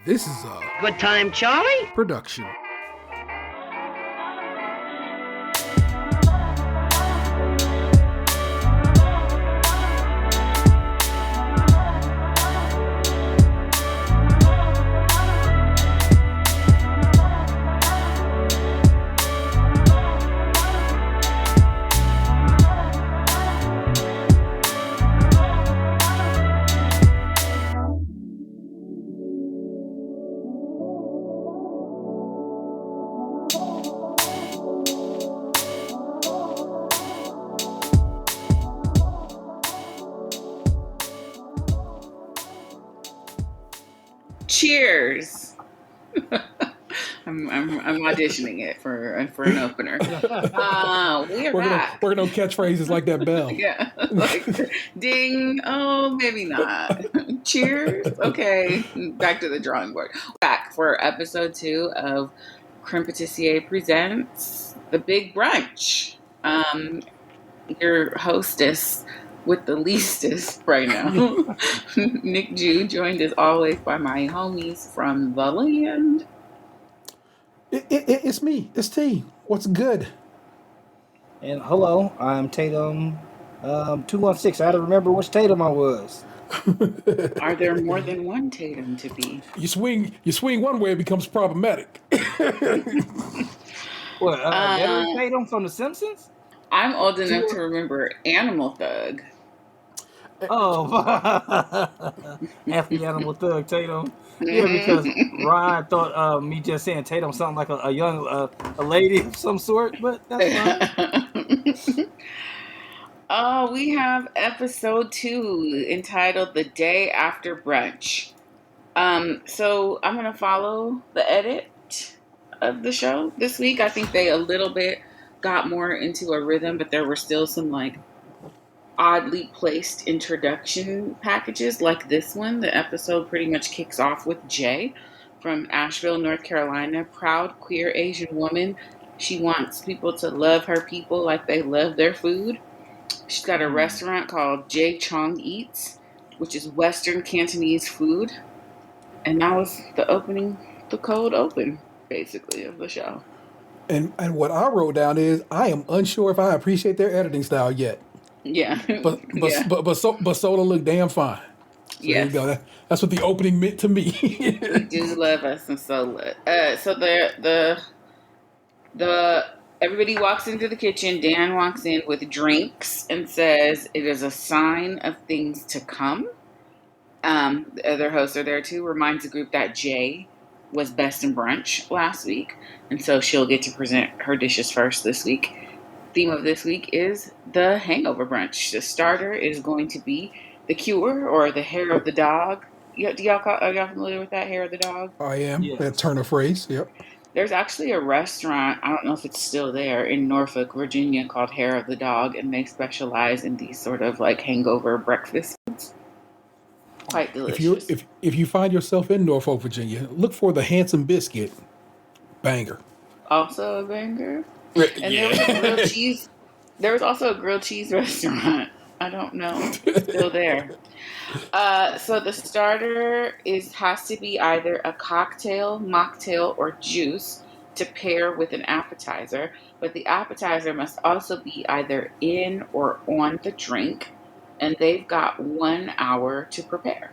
This is a Good time, Charlie? production. Cheers. I'm auditioning it for an opener. We're back. We're gonna catchphrases like that bell. Yeah, like ding. Oh, maybe not. Cheers. Okay, back to the drawing board. Back for episode 2 of Creme Patissier presents The Big Brunch. Your hostess with the leastest right now, Nick Jew, joined as always by my homies from the land. It's me. It's T. What's good? And hello, I'm Tatum 216. I had to remember which Tatum I was. Are there more than one Tatum to be? You swing one way, it becomes problematic. What, veteran Tatum from The Simpsons? I'm old enough to remember Animal Thug. Oh, half the Animal Thug Tatum. Yeah, because Ryan thought me just saying Tatum sounded like a young a lady of some sort, but that's fine. We have episode 2 entitled The Day After Brunch. So I'm going to follow the edit of the show this week. I think they a little bit got more into a rhythm, but there were still some like oddly placed introduction packages like this one. The episode pretty much kicks off with Jay from Asheville, North Carolina, proud queer Asian woman. She wants people to love her people like they love their food. She's got a restaurant called Jay Chong Eats, which is Western Cantonese food. And that was the cold open, basically, of the show. And what I wrote down is I am unsure if I appreciate their editing style yet. Yeah. But Soda looked damn fine. So yes. There you go. That's what the opening meant to me. We do love us some Soda. So the everybody walks into the kitchen. Dan walks in with drinks and says it is a sign of things to come. The other hosts are there too. Reminds the group that Jay was best in brunch last week, and so she'll get to present her dishes first this week. Theme of this week is the hangover brunch. The starter is going to be the cure or the hair of the dog. Are y'all familiar with that, hair of the dog? I am. Yes. That turn of phrase. Yep. There's actually a restaurant, I don't know if it's still there, in Norfolk, Virginia called Hair of the Dog, and they specialize in these sort of like hangover breakfast foods. Quite delicious. If you find yourself in Norfolk, Virginia, look for the Handsome Biscuit. Banger. Also a banger. And there was a grilled cheese. There was also a grilled cheese restaurant. I don't know. It's still there. So the starter has to be either a cocktail, mocktail, or juice to pair with an appetizer. But the appetizer must also be either in or on the drink. And they've got 1 hour to prepare.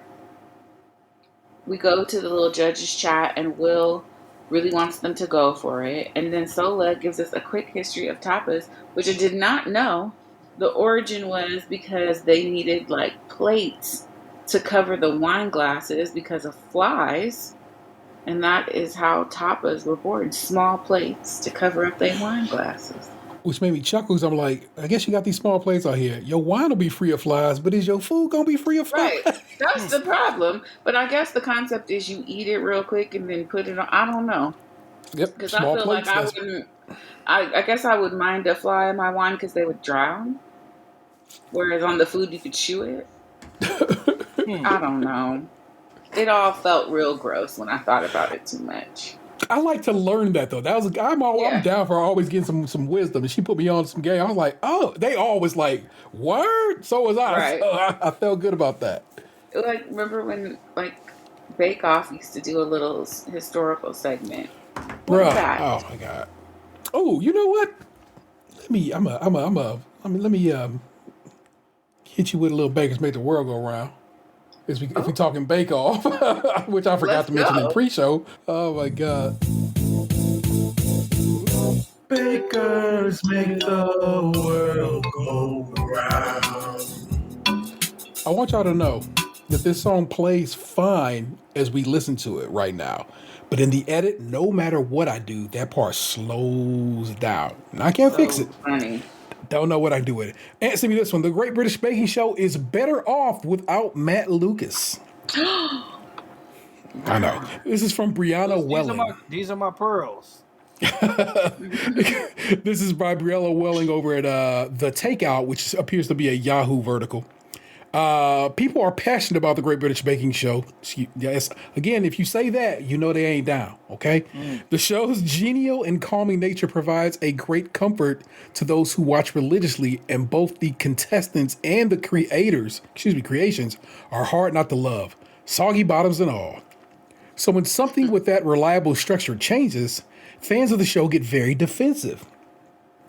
We go to the little judges chat, and Will really wants them to go for it. And then Sola gives us a quick history of tapas, which I did not know. The origin was because they needed like plates to cover the wine glasses because of flies. And that is how tapas were born. Small plates to cover up their wine glasses. Which made me chuckle because I'm like, I guess you got these small plates out here. Your wine will be free of flies, but is your food going to be free of flies? Right. That's the problem. But I guess the concept is you eat it real quick and then put it on. I don't know. Yep. Because I feel plates, like I wouldn't. I guess I would mind a fly in my wine because they would drown. Whereas on the food, you could chew it. I don't know. It all felt real gross when I thought about it too much. I like to learn that though. I'm down for always getting some wisdom. And she put me on some game. I was like, oh, they always like, word? So was I. Right. So I felt good about that. Like, remember when, like, Bake Off used to do a little historical segment. What Bruh. fact? Oh my God. Oh, you know what? Let me hit you with a little Bakers Make the World Go Round. If we talking Bake Off, which I forgot to mention in pre-show. Oh my God. Bakers make the world go round. I want y'all to know that this song plays fine as we listen to it right now. But in the edit, no matter what I do, that part slows down. And I can't fix it. Funny. Don't know what I do with it. Answer me this one. The Great British Baking Show is better off without Matt Lucas. I know. This is from Brianna Welling. These are my pearls. This is by Brianna Welling over at The Takeout, which appears to be a Yahoo vertical. People are passionate about the Great British Baking Show. Yes, again, if you say that, you know they ain't down, okay? The show's genial and calming nature provides a great comfort to those who watch religiously, and both the contestants and the creations are hard not to love, soggy bottoms and all. So when something with that reliable structure changes, fans of the show get very defensive.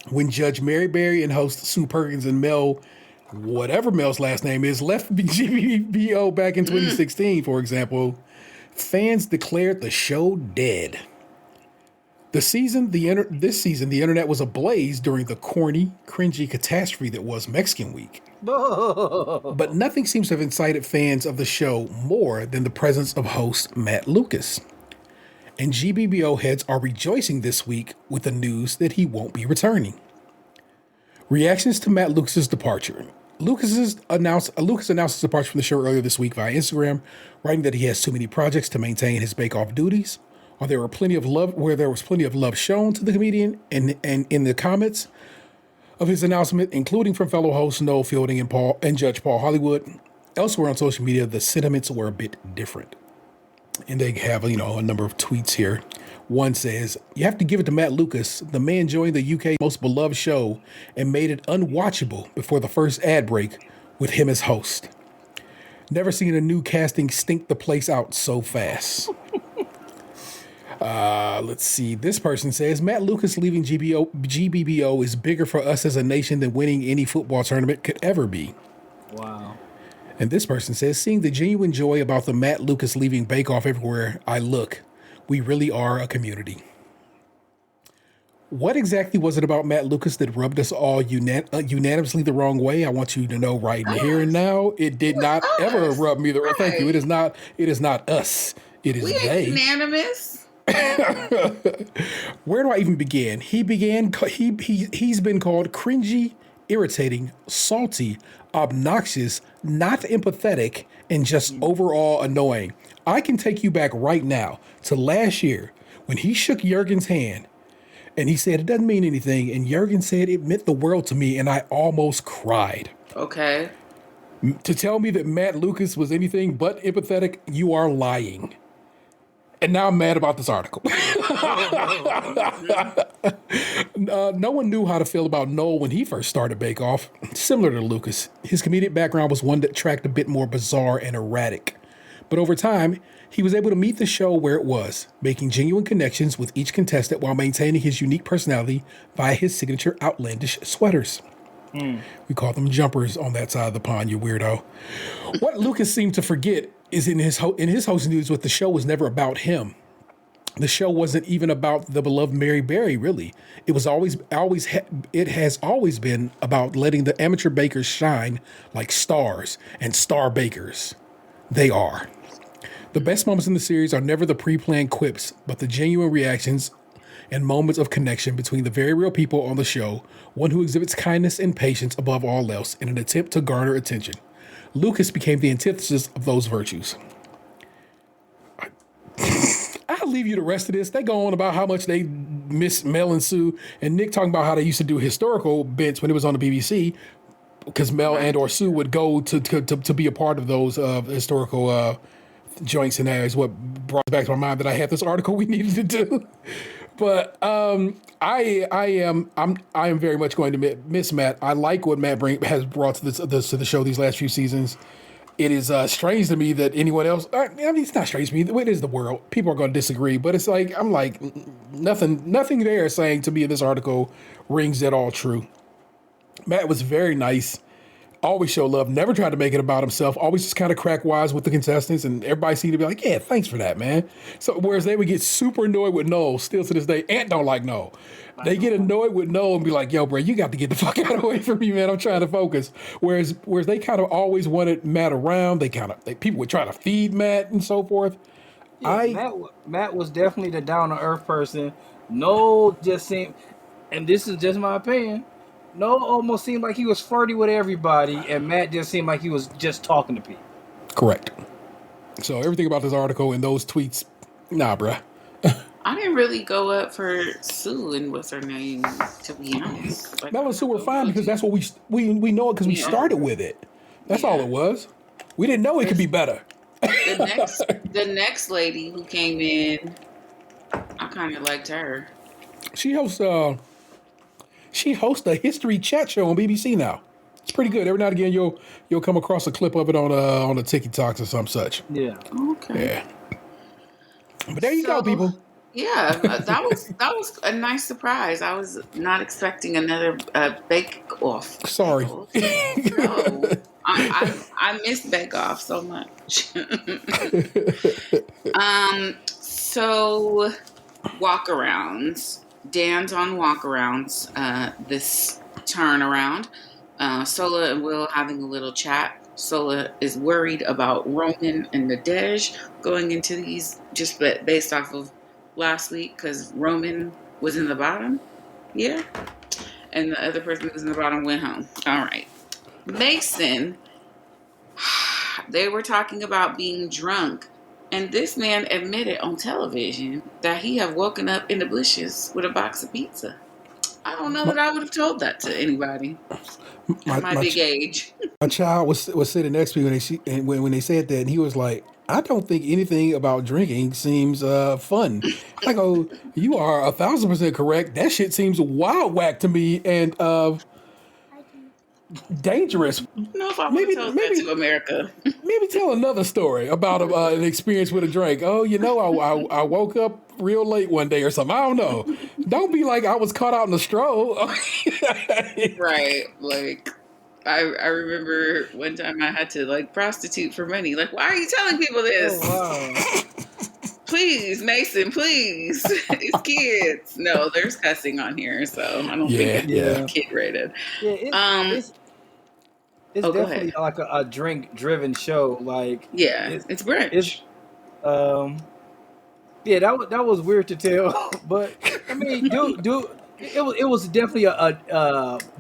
When Judge Mary Berry and host Sue Perkins and whatever Mel's last name is, left GBBO back in 2016, for example, fans declared the show dead. This season, the internet was ablaze during the corny, cringy catastrophe that was Mexican Week. But nothing seems to have incited fans of the show more than the presence of host Matt Lucas. And GBBO heads are rejoicing this week with the news that he won't be returning. Reactions to Matt Lucas's departure. Lucas announced his departure from the show earlier this week via Instagram, writing that he has too many projects to maintain his bake-off duties. There was plenty of love shown to the comedian, and in the comments of his announcement, including from fellow hosts Noel Fielding and Judge Paul Hollywood. Elsewhere on social media, the sentiments were a bit different, and they have a number of tweets here. One says, "You have to give it to Matt Lucas. The man joined the UK's most beloved show and made it unwatchable before the first ad break with him as host. Never seen a new casting stink the place out so fast." Let's see. This person says, "Matt Lucas leaving GBBO is bigger for us as a nation than winning any football tournament could ever be." Wow. And this person says, "Seeing the genuine joy about the Matt Lucas leaving Bake Off everywhere I look, we really are a community." What exactly was it about Matt Lucas that rubbed us all unanimously the wrong way? I want you to know right here and now, it did not ever rub me the wrong way. Thank you. It is not us. It is they. Unanimous. Where do I even begin? He's been called cringy, irritating, salty, obnoxious, not empathetic, and just overall annoying. I can take you back right now to last year when he shook Jurgen's hand and he said, "It doesn't mean anything." And Jurgen said, "It meant the world to me." And I almost cried. Okay. To tell me that Matt Lucas was anything but empathetic, you are lying. And now I'm mad about this article. No one knew how to feel about Noel when he first started Bake Off. Similar to Lucas, his comedic background was one that tracked a bit more bizarre and erratic. But over time, he was able to meet the show where it was, making genuine connections with each contestant while maintaining his unique personality via his signature outlandish sweaters. We call them jumpers on that side of the pond, you weirdo. What Lucas seemed to forget is in his hosting duties with the show was never about him. The show wasn't even about the beloved Mary Berry, really. It has always been about letting the amateur bakers shine like stars and star bakers. They are. The best moments in the series are never the pre-planned quips, but the genuine reactions and moments of connection between the very real people on the show, one who exhibits kindness and patience above all else in an attempt to garner attention. Lucas became the antithesis of those virtues. I'll leave you the rest of this. They go on about how much they miss Mel and Sue, and Nick talking about how they used to do historical bits when it was on the BBC, because Mel and or Sue would go to be a part of those historical joints, and that is what brought back to my mind that I had this article we needed to do. But I am very much going to miss Matt. I like what Matt has brought to the show these last few seasons, it is strange to me that anyone else. I mean, it's not strange to me. It is the world. People are going to disagree, but it's like I'm like nothing there saying to me in this article rings at all true. Matt was very nice. Always show love. Never tried to make it about himself. Always just kind of crack wise with the contestants, and everybody seemed to be like, "Yeah, thanks for that, man." So whereas they would get super annoyed with Noel, still to this day, Ant don't like Noel. They get annoyed with Noel and be like, "Yo, bro, you got to get the fuck out of the way from me, man. I'm trying to focus." Whereas they kind of always wanted Matt around. People would try to feed Matt and so forth. Yeah, Matt was definitely the down to earth person. Noel just seemed, and this is just my opinion. Noel almost seemed like he was flirty with everybody, and Matt just seemed like he was just talking to people. Correct. So everything about this article and those tweets, nah, bruh. I didn't really go up for Sue and what's her name, to be honest. Like, Mel and Sue were fine because that's what we know it because we started with it. That's all it was. We didn't know it could be better. The next lady who came in, I kind of liked her. She hosts a history chat show on BBC now. It's pretty good. Every now and again, you'll come across a clip of it on the TikToks or some such. Yeah. Okay. Yeah. But there you go, people. Yeah, that was a nice surprise. I was not expecting another Bake Off. Sorry. No, I miss Bake Off so much. So walkarounds. Dan's on walkarounds. This turnaround. Sola and Will having a little chat. Sola is worried about Roman and Nadej going into these just based off of last week because Roman was in the bottom. Yeah. And the other person who was in the bottom went home. All right. Mason, they were talking about being drunk. And this man admitted on television that he had woken up in the bushes with a box of pizza. I don't know that I would have told that to anybody at my big age. My child was sitting next to me when they said that, and he was like, "I don't think anything about drinking seems fun." I go, "You are 1,000% correct. That shit seems wild whack to me and dangerous." No, if I would have told that to America. Maybe tell another story about an experience with a drink. Oh, I woke up real late one day or something. I don't know. Don't be like I was caught out in a stroll. Right. Like, I remember one time I had to like prostitute for money. Like, why are you telling people this? Oh, wow. Please, Mason, please. It's kids. No, there's cussing on here, so I don't think it's kid rated. Yeah, it's definitely like a drink driven show. Like, it's brunch. That was weird to tell, but I mean, it was definitely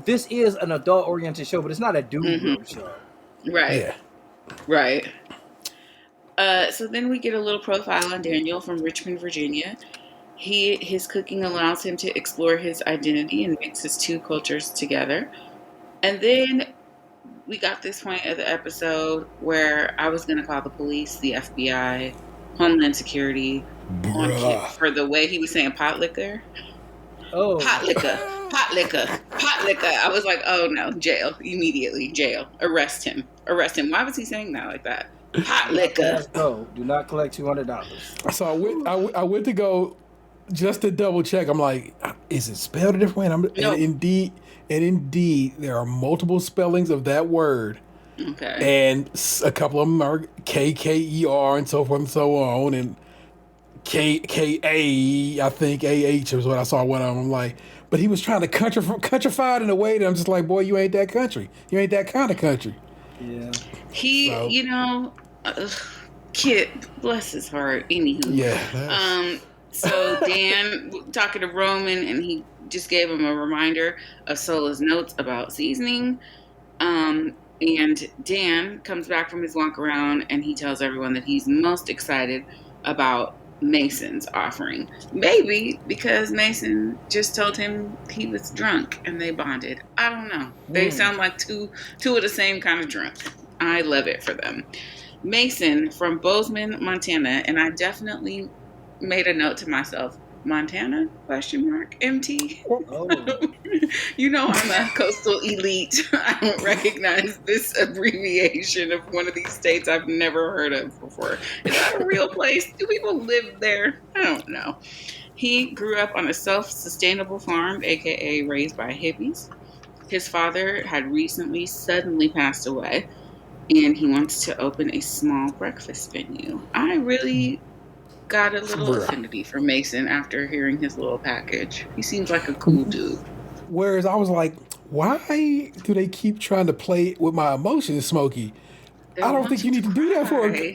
this is an adult oriented show, but it's not a dude show. Right. Yeah. Right. So then we get a little profile on Daniel from Richmond, Virginia. His cooking allows him to explore his identity and mix his two cultures together. And then we got this point of the episode where I was going to call the police, the FBI, Homeland Security on Kit for the way he was saying pot liquor. Oh. Pot liquor. I was like, oh no, jail. Immediately, jail. Arrest him. Why was he saying that like that? Pot liquor. No, do not collect $200. So I went to go just to double check. I'm like, is it spelled a different way? No. And indeed, there are multiple spellings of that word. Okay. And a couple of them are KKER and so forth and so on. And KKA, I think AH was what I saw one of them. I'm like, but he was trying to countrify it in a way that I'm just like, boy, you ain't that country. You ain't that kind of country. Yeah. Kit, bless his heart. Anywho. Yeah. So Dan talking to Roman, and he just gave him a reminder of Sola's notes about seasoning. And Dan comes back from his walk around, and he tells everyone that he's most excited about Mason's offering. Maybe because Mason just told him he was drunk and they bonded. I don't know. They sound like two of the same kind of drunk. I love it for them. Mason from Bozeman, Montana, and I definitely made a note to myself, Montana? MT. Oh. You know I'm a coastal elite. I don't recognize this abbreviation of one of these states I've never heard of before. Is that a real place? Do people live there? I don't know. He grew up on a self-sustainable farm, aka raised by hippies. His father had recently suddenly passed away, and he wants to open a small breakfast venue. I really got a little Bruh. affinity for Mason after hearing his little package. He seems like a cool dude. Whereas I was like, why do they keep trying to play with my emotions, Smokey? They I don't want think you need to do that cry.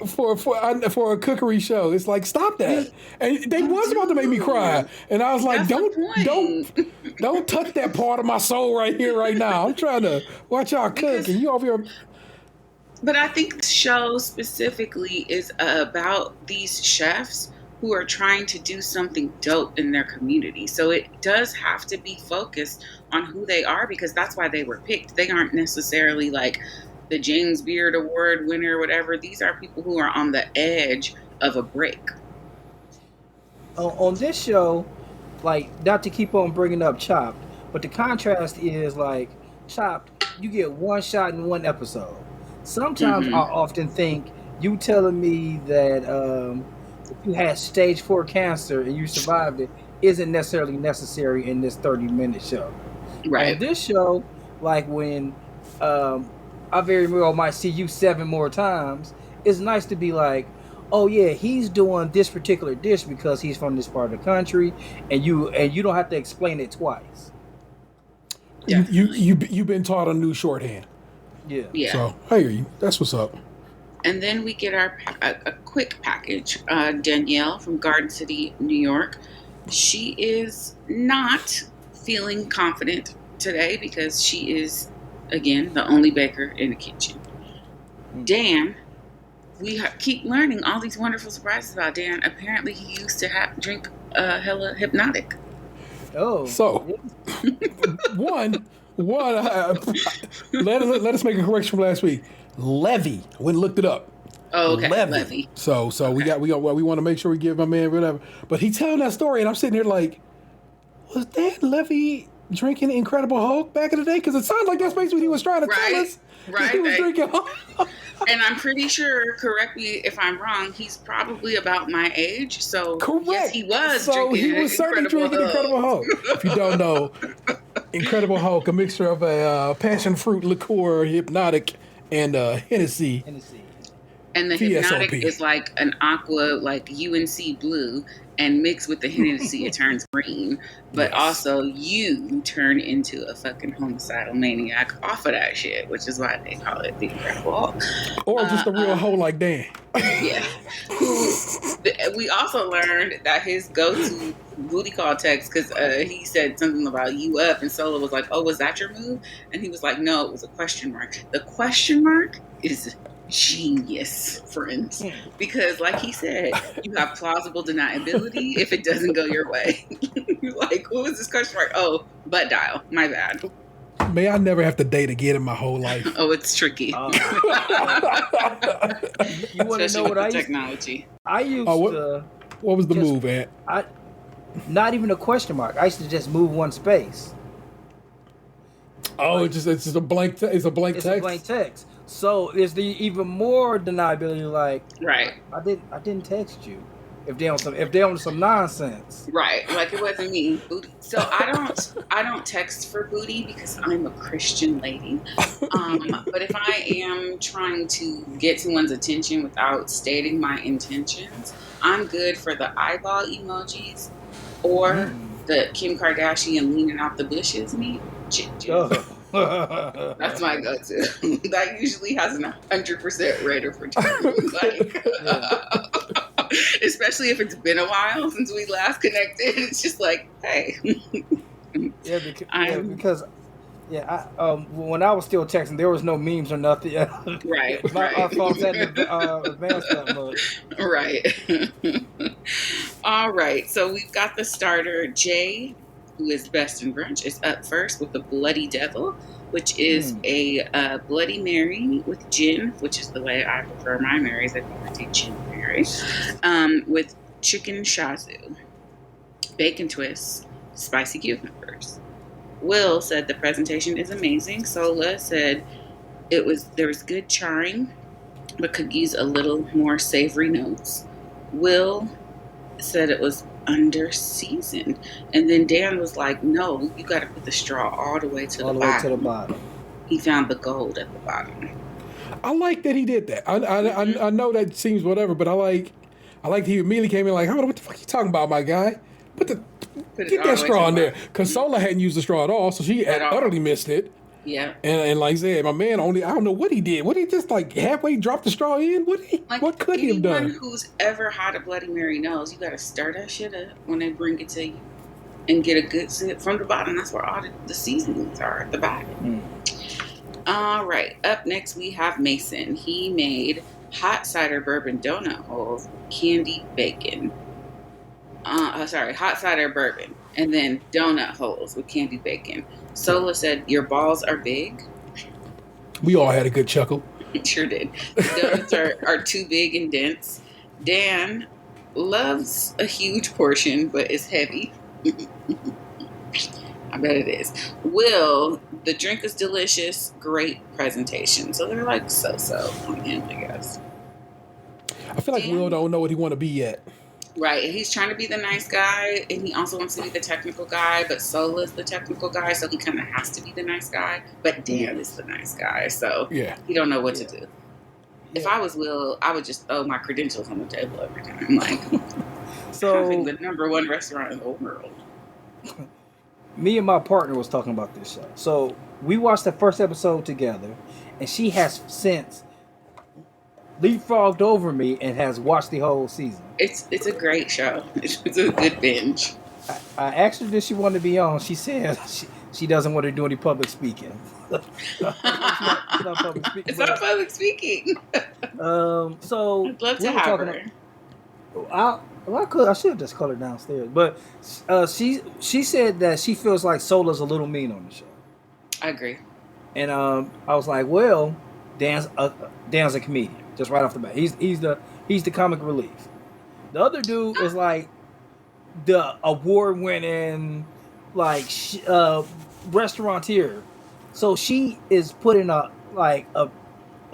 for a cookery show. It's like, stop that. And they was about to make me cry, and I was like, That's the point. don't touch that part of my soul right here, right now. I'm trying to watch y'all cook, Because- and you over here. But I think the show specifically is about these chefs who are trying to do something dope in their community. So it does have to be focused on who they are, because that's why they were picked. They aren't necessarily like the James Beard Award winner or whatever. These are people who are on the edge of a break. On this show, like, not to keep on bringing up Chopped, but the contrast is like Chopped, you get one shot in one episode. Sometimes I often think you telling me that if you had stage 4 cancer and you survived it isn't necessarily necessary in this 30-minute show. Right. On this show, like when I very well might see you 7 more times, it's nice to be like, oh yeah, he's doing this particular dish because he's from this part of the country, and you don't have to explain it twice. Yeah. You've been taught a new shorthand. Yeah. So I hear you. That's what's up. And then we get a quick package. Danielle from Garden City, New York. She is not feeling confident today because she is, again, the only baker in the kitchen. Dan, we keep learning all these wonderful surprises about Dan. Apparently, he used to drink hella hypnotic. Oh. So, one, let us make a correction from last week. Levy, went and looked it up. Oh, okay, Levy. So we want to make sure we give my man whatever. But he telling that story, and I'm sitting here like, was Dan Levy drinking Incredible Hulk back in the day? Because it sounds like that's basically what he was trying to tell us. Right. He was drinking Hulk. And I'm pretty sure, correct me if I'm wrong, he's probably about my age. So Correct. Yes, he was So drinking. he was certainly drinking Incredible Hulk. If you don't know, Incredible Hulk, a mixture of a passion fruit liqueur, hypnotic, and Hennessy. And the hypnotic is like an aqua, like UNC blue, and mixed with the Hennessy, it turns green. But also, you turn into a fucking homicidal maniac off of that shit, which is why they call it the Incredible Hulk. Or just a real hoe like Dan. Yeah. We also learned that his go-to booty call text, because he said something about you up, and Solo was like, oh, was that your move? And he was like, no, it was a question mark. The question mark is genius, friends, because like he said, you have plausible deniability if it doesn't go your way. You're like, what was this question mark? Oh, butt dial, my bad. May I never have to date again in my whole life. Oh, it's tricky. You want to know what I used? Technology. I used to. What was the move, Ant? Not even a question mark. I used to just move one space. Oh, it's just a blank. It's a blank text. It's a blank text. So is the even more deniability? Like, right? I didn't text you. If they on some nonsense, right? Like it wasn't me, booty. So I don't text for booty because I'm a Christian lady. But if I am trying to get someone's attention without stating my intentions, I'm good for the eyeball emojis or the Kim Kardashian leaning out the bushes meme. That's my go-to. That usually has an 100% rate of return. Especially if it's been a while since we last connected. It's just like, hey. Because when I was still texting, there was no memes or nothing. Right. Our phones hadn't advanced that much. Right. All right. So we've got the starter. Jay, who is best in brunch, is up first with the Bloody Devil, which is a Bloody Mary with gin, which is the way I prefer my Marys. I prefer to gin Mary, with chicken shazu. bacon twists, spicy cucumbers. Will said the presentation is amazing. Sola said there was good charring, but could use a little more savory notes. Will said it was under seasoned, and then Dan was like, "No, you got to put the straw all the way to All the the way to bottom." the bottom. He found the gold at the bottom. I like that he did that. I know that seems whatever, but I like he immediately came in like, "What the fuck you talking about, my guy? Get that straw in there." Because Sola hadn't used the straw at all, so she had utterly missed it. Yeah. And like I said, my man I don't know what he did. What he just like halfway dropped the straw in? What could he have done? Anyone who's ever had a Bloody Mary knows you got to stir that shit up when they bring it to you and get a good sip from the bottom. That's where all the seasonings are at the bottom. All right. Up next, we have Mason. He made hot cider bourbon donut holes, candied bacon. Hot cider bourbon, and then donut holes with candied bacon. Sola said, "Your balls are big." We all had a good chuckle. Sure did. The donuts are too big and dense. Dan loves a huge portion, but it's heavy. I bet it is. Will, the drink is delicious, great presentation. So they're like so on him, I guess. I feel like Will don't know what he want to be yet. Right, and he's trying to be the nice guy, and he also wants to be the technical guy, but Sola's the technical guy, so he kind of has to be the nice guy. But Dan is the nice guy, so he don't know what to do. If I was Will, I would just throw my credentials on the table every time, like having the #1 restaurant in the world. Me and my partner was talking about this show. So we watched the first episode together, and she has since leapfrogged over me and has watched the whole season. It's a great show. It's a good binge. I asked her if she wanted to be on. She said she doesn't want to do any public speaking. It's not public speaking. It's not public speaking. So I'd love to have her. I should have just called her downstairs. But she said that she feels like Sola's a little mean on the show. I agree. And I was like, well, Dan's a comedian, just right off the bat. He's the comic relief. The other dude is like the award-winning restaurateur. So she is put in a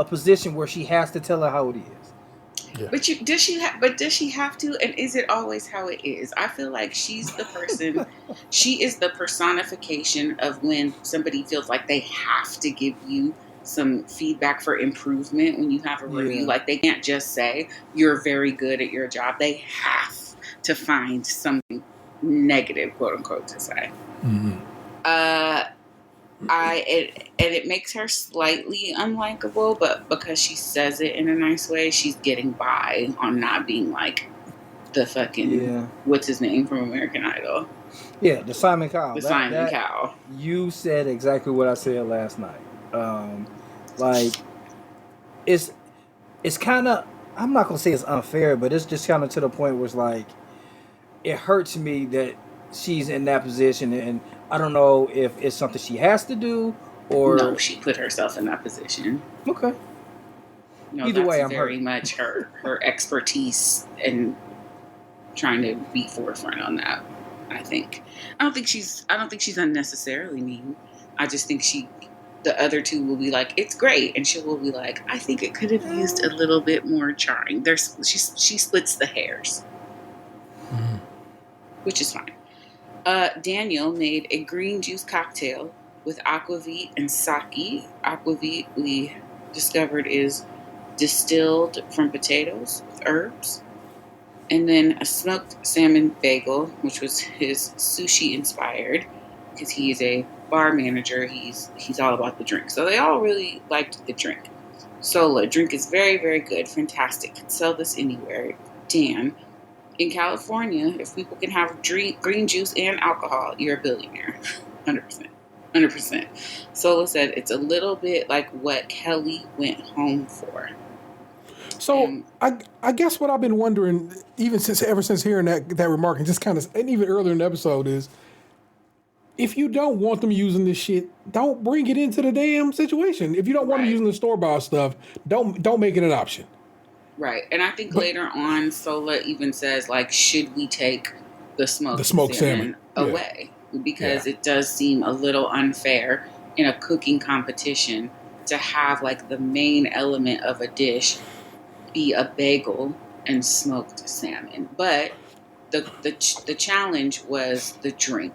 position where she has to tell her how it is. Yeah. But does she have to? And is it always how it is? I feel like she's the person. She is the personification of when somebody feels like they have to give you some feedback for improvement when you have a review. Like they can't just say you're very good at your job. They have to find something negative, quote unquote, to say. Mm-hmm. It makes her slightly unlikable, but because she says it in a nice way, she's getting by on not being like the fucking what's his name from American Idol. Yeah, the Simon Cowell. Simon Cowell. You said exactly what I said last night. It's kind of, I'm not gonna say it's unfair, but it's just kind of to the point where it's like it hurts me that she's in that position, and I don't know if it's something she has to do or no, she put herself in that position. Okay. No, either way, I'm very hurt. much her expertise and trying to be forefront on that. I don't think she's unnecessarily mean. I just think the other two will be like, it's great, and she will be like, I think it could have used a little bit more charring. She splits the hairs, which is fine. Daniel made a green juice cocktail with aquavit and sake. Aquavit, we discovered, is distilled from potatoes with herbs. And then a smoked salmon bagel, which was his sushi inspired, because he is a bar manager. He's all about the drink. So they all really liked the drink. Sola, drink is very, very good. Fantastic. Could sell this anywhere. Dan, in California, if people can have green juice and alcohol, you're a billionaire. 100%. 100%. Sola said it's a little bit like what Kelly went home for. So I guess what I've been wondering, ever since hearing that remark, and even earlier in the episode, is if you don't want them using this shit, don't bring it into the damn situation. If you don't want them using the store-bought stuff, don't make it an option. Right. And I think later on, Sola even says, like, should we take the smoked salmon away because it does seem a little unfair in a cooking competition to have like the main element of a dish be a bagel and smoked salmon. But the challenge was the drink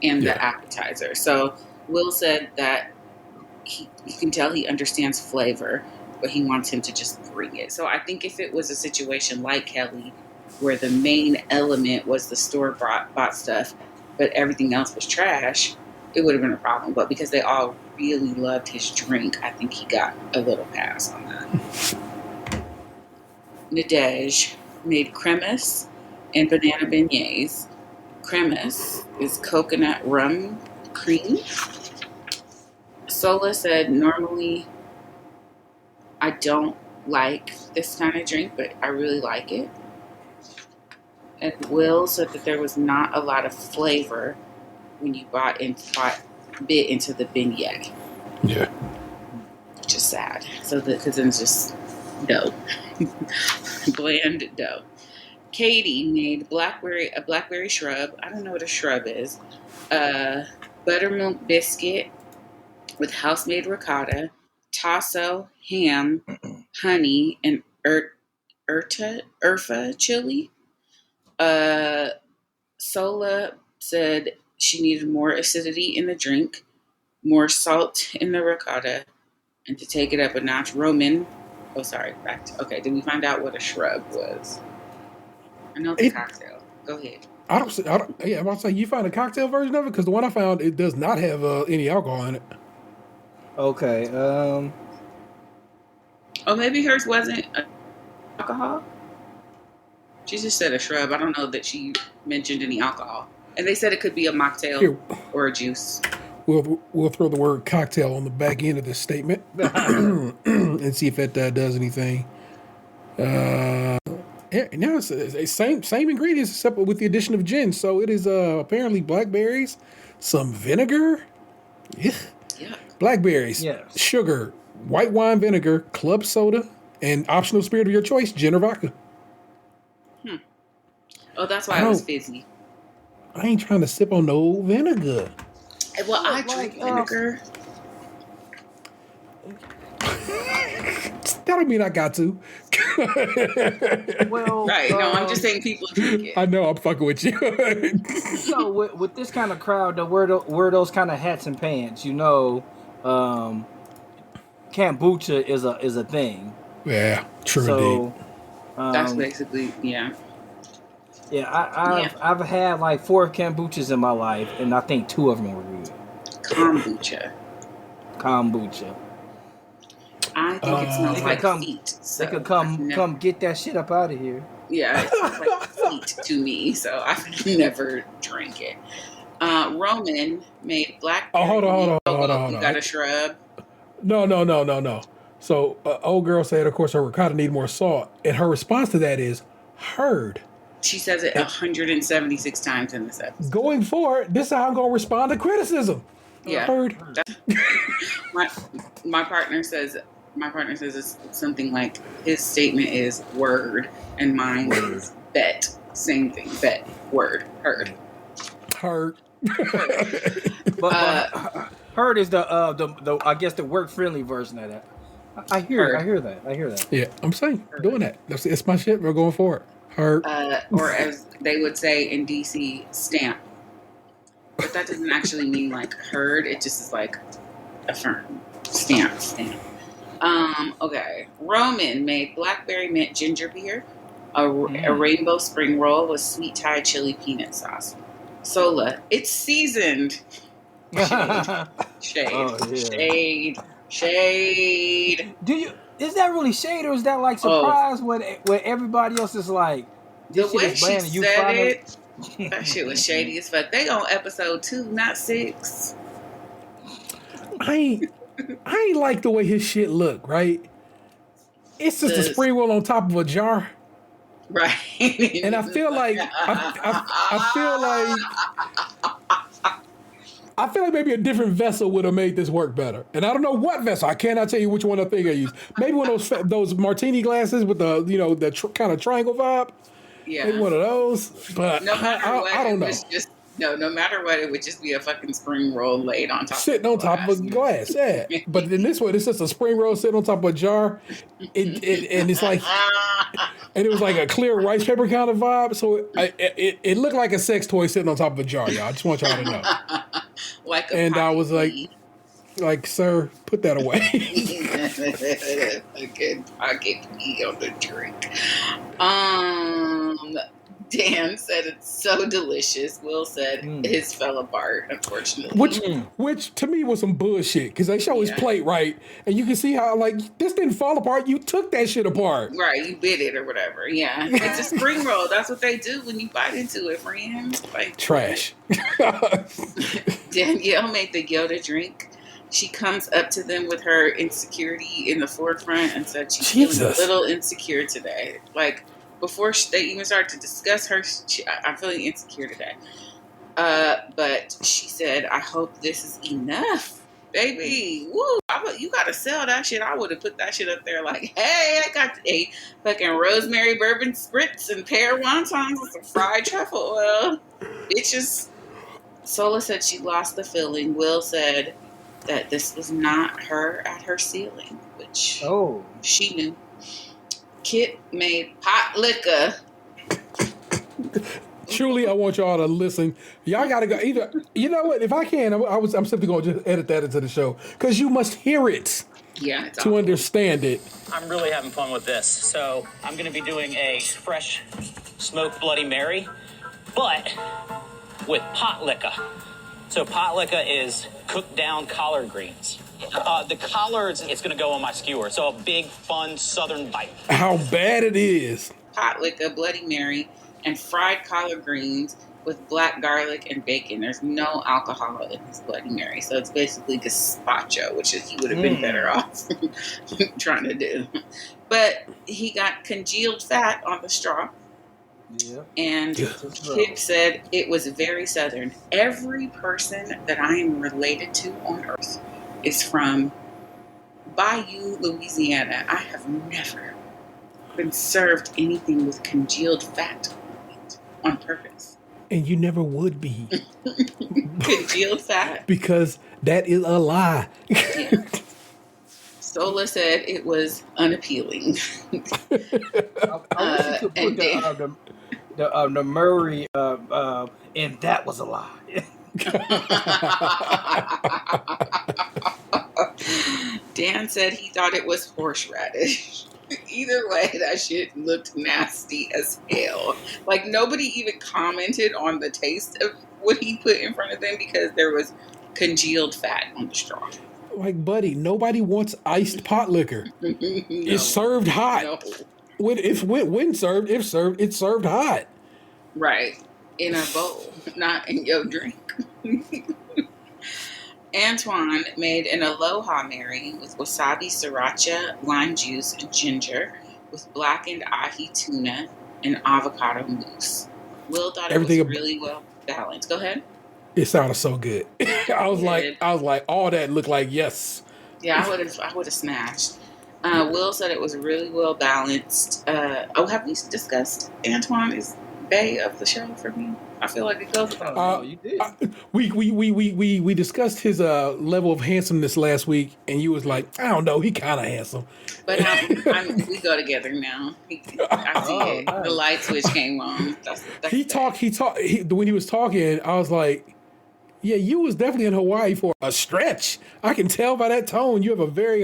and the appetizer. So Will said that you can tell he understands flavor, but he wants him to just bring it. So I think if it was a situation like Kelly, where the main element was the store bought stuff, but everything else was trash, it would have been a problem. But because they all really loved his drink, I think he got a little pass on that. Nadej made cremes and banana beignets. Cremes is coconut rum cream. Sola said, normally I don't like this kind of drink, but I really like it. And Will said that there was not a lot of flavor when you bit into the beignet. Yeah. Which is sad. So because it's just dough. Bland dough. Katie made a blackberry shrub. I don't know what a shrub is. Buttermilk biscuit with house-made ricotta, tasso, ham, honey, and urfa chili. Sola said she needed more acidity in the drink, more salt in the ricotta, and to take it up a notch, Roman. Oh, sorry. Okay, did we find out what a shrub was? I know it's a cocktail. Go ahead. I'm about to say, you found a cocktail version of it? Because the one I found, it does not have any alcohol in it. Okay. Oh, maybe hers wasn't alcohol? She just said a shrub. I don't know that she mentioned any alcohol. And they said it could be a mocktail or a juice. We'll throw the word cocktail on the back end of this statement and see if that does anything. Now it's same ingredients except with the addition of gin. So it is apparently blackberries, some vinegar, blackberries, sugar, white wine vinegar, club soda, and optional spirit of your choice, gin or vodka. Oh, that's why it was fizzy. I ain't trying to sip on no vinegar. Well, I drink vinegar. That don't mean I got to. Well, right. No, I'm just saying people drink it. I know. I'm fucking with you. So with this kind of crowd, wear those kind of hats and pants. Kombucha is a thing. Yeah, true. So that's basically Yeah, I've had like 4 kombuchas in my life, and I think 2 of them were good. Kombucha. I think it smells like feet. So they could come get that shit up out of here. Yeah, it smells like feet to me, so I've never drank it. Roman made black. Oh, hold on. You got a shrub? No. So, old girl said, of course, her ricotta need more salt, and her response to that is, heard. She says it 176 times in this episode. Going forward, this is how I'm going to respond to criticism. Yeah. Heard. My partner says it's something like his statement is word and mine is bet. Same thing. Bet. Word. Heard. But heard is the I guess the work friendly version of that. I hear that. Yeah, I'm saying doing that. That's my shit. We're going for it. Heard. Or as they would say in DC, stamp. But that doesn't actually mean like heard. It just is like affirm. Stamp. Okay. Roman made blackberry mint ginger beer, a rainbow spring roll with sweet Thai chili peanut sauce. Sola, it's seasoned. Shade. Oh, yeah. Shade. Is that really shade, or is that like surprise when everybody else is like, the way she said it, that shit was shady as fuck. They on episode 2, not 6. I ain't like the way his shit look, right? It's just a spring roll on top of a jar. Right. And I feel like I feel like maybe a different vessel would have made this work better. And I don't know what vessel. I cannot tell you which one I think I used. Maybe one of those martini glasses with the kind of triangle vibe. Yeah. Like one of those. But No matter what, I don't it know. was just no matter what, it would just be a fucking spring roll laid on top Sitting of on top of a glass, yeah. But in this one, it's just a spring roll sitting on top of a jar. And it's like, and it was like a clear rice paper kind of vibe. So it looked like a sex toy sitting on top of a jar, y'all. I just want y'all to know. Like a And I was pocket like, sir, put that away. a good pocket pee on the drink. Dan said it's so delicious. Will said his fell apart, unfortunately. Which to me was some bullshit because they show his plate right, and you can see how like this didn't fall apart. You took that shit apart, right? You bit it or whatever. Yeah, it's a spring roll. That's what they do when you bite into it, friend. Like trash. Danielle made the Yoda drink. She comes up to them with her insecurity in the forefront and said she's feeling a little insecure today. Like. Before they even start to discuss her, I'm feeling insecure today. But she said, I hope this is enough, baby. Woo! You got to sell that shit. I would have put that shit up there like, hey, I got a fucking rosemary bourbon spritz and pear wontons with some fried truffle oil. Bitches. Sola said she lost the feeling. Will said that this was not her at her ceiling, which she knew. Kit made pot liquor. Truly, I want y'all to listen. Y'all got to go either. You know what? If I can, I'm simply going to just edit that into the show because you must hear it. Yeah, to understand it. I'm really having fun with this. So I'm going to be doing a fresh smoked Bloody Mary, but with pot liquor. So pot liquor is cooked down collard greens. The collards, it's going to go on my skewer. So a big, fun southern bite. How bad it is. Pot liquor, Bloody Mary, and fried collard greens with black garlic and bacon. There's no alcohol in his Bloody Mary. So it's basically gazpacho, which he would have been better off trying to do. But he got congealed fat on the straw. Yeah. And Kip said it was very southern. Every person that I am related to on earth is from Bayou, Louisiana. I have never been served anything with congealed fat on purpose. And you never would be. Congealed fat? Because that is a lie. Yeah. Sola said it was unappealing. I wish you could put the Murray, and that was a lie. Dan said he thought it was horseradish. Either way, that shit looked nasty as hell. Like, nobody even commented on the taste of what he put in front of them because there was congealed fat on the straw. Like, buddy, nobody wants iced pot liquor. No. It's served hot. No. When served, it's served hot. Right. In a bowl, not in your drink. Antoine made an Aloha Mary with wasabi, sriracha, lime juice, and ginger with blackened ahi tuna and avocado mousse. Will thought it was really well balanced. Go ahead. It sounded so good. I was like, all that looked like yes. Yeah, I would have smashed. Will said it was really well balanced. Have we discussed Antoine is Bay of the show for me? I feel like it goes. You did. We discussed his level of handsomeness last week, and you was like, I don't know, he kind of handsome. But we go together now. I see it. Nice. The light switch came on. That's he talked. When he was talking, I was like, yeah, you was definitely in Hawaii for a stretch. I can tell by that tone. You have a very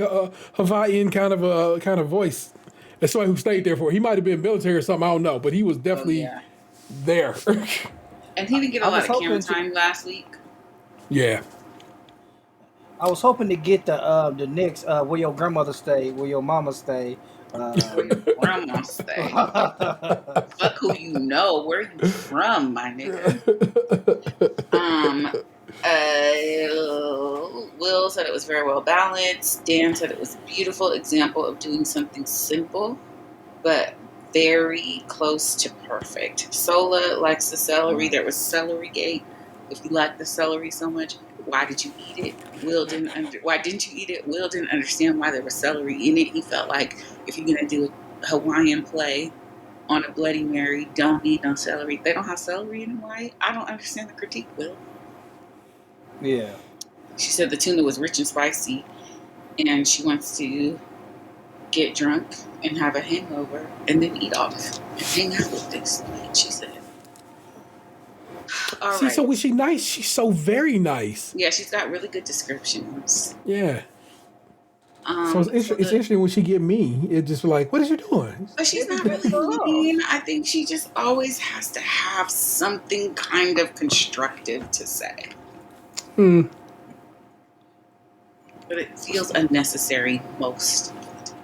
Hawaiian kind of voice. That's somebody who stayed there for. He might have been military or something. I don't know, but he was definitely there. And he didn't get a lot of camera time last week. Yeah. I was hoping to get the next where your grandmother stay, where your mama stay. Where your grandma stay. Fuck who you know. Where you from, my nigga? Will said it was very well balanced. Dan said it was a beautiful example of doing something simple, but very close to perfect. Sola likes the celery. There was celery gate. If you like the celery so much, why did you eat it? Why didn't you eat it? Will didn't understand why there was celery in it. He felt like if you're gonna do a Hawaiian play, on a Bloody Mary. Don't need no celery. They don't have celery in Hawaii. I don't understand the critique, Will. Yeah. She said the tuna was rich and spicy, and she wants to get drunk and have a hangover and then eat off and hang out with this. Like she said. All See, right. so was she nice? She's so very nice. Yeah, she's got really good descriptions. Yeah. So it's interesting when she get mean. It's just like, what is you doing? But she's not really mean. I think she just always has to have something kind of constructive to say. Hmm. But it feels unnecessary most of the time.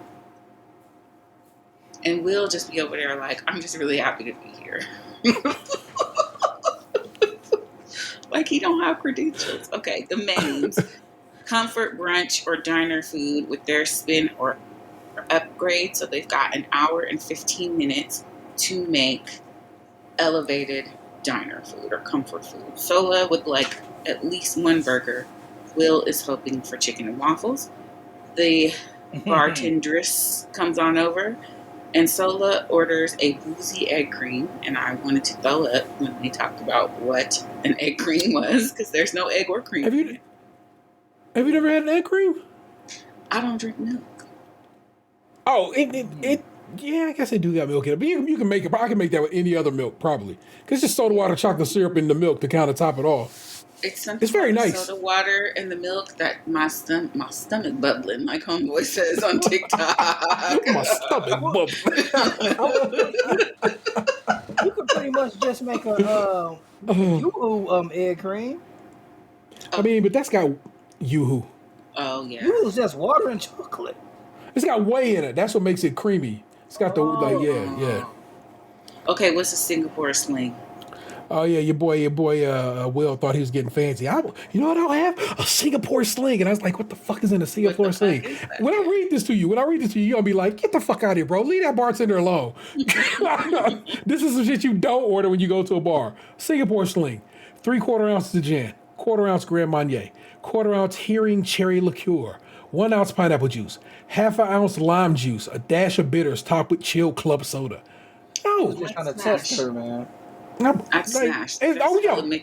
And we'll just be over there like, I'm just really happy to be here. Like he don't have credentials. Okay, the menus. Comfort brunch or diner food with their spin or upgrade. So they've got an hour and 15 minutes to make elevated diner food or comfort food. Sola would like at least one burger. Will is hoping for chicken and waffles. The bartendress comes on over and Sola orders a boozy egg cream. And I wanted to throw up when they talked about what an egg cream was because there's no egg or cream. Have you never had an egg cream? I don't drink milk. Oh, yeah, I guess they do got milk in it. But you can make it. I can make that with any other milk, probably. Because it's just soda water, chocolate syrup, and the milk to kind of top it off. It's very nice. Soda water and the milk that my stomach bubbling, like homeboy says on TikTok. My stomach bubbling. You could pretty much just make a Yoo-hoo egg cream. I mean, but that's got Yoo-hoo. Oh yeah. Yoo-hoo's just water and chocolate. It's got whey in it. That's what makes it creamy. It's got yeah. Okay, what's a Singapore sling? Oh yeah, your boy Will thought he was getting fancy. You know what I'll have? A Singapore sling. And I was like, what the fuck is in a Singapore sling? When I read this to you, you're gonna be like, get the fuck out of here, bro. Leave that bartender alone. This is some shit you don't order when you go to a bar. Singapore sling. 3/4 ounces of gin, 1/4 ounce Grand Marnier, 1/4 ounce Heering cherry liqueur, 1 ounce pineapple juice, 1/2 ounce lime juice, a dash of bitters topped with chilled club soda. No, Just trying to test her, man. I've smashed.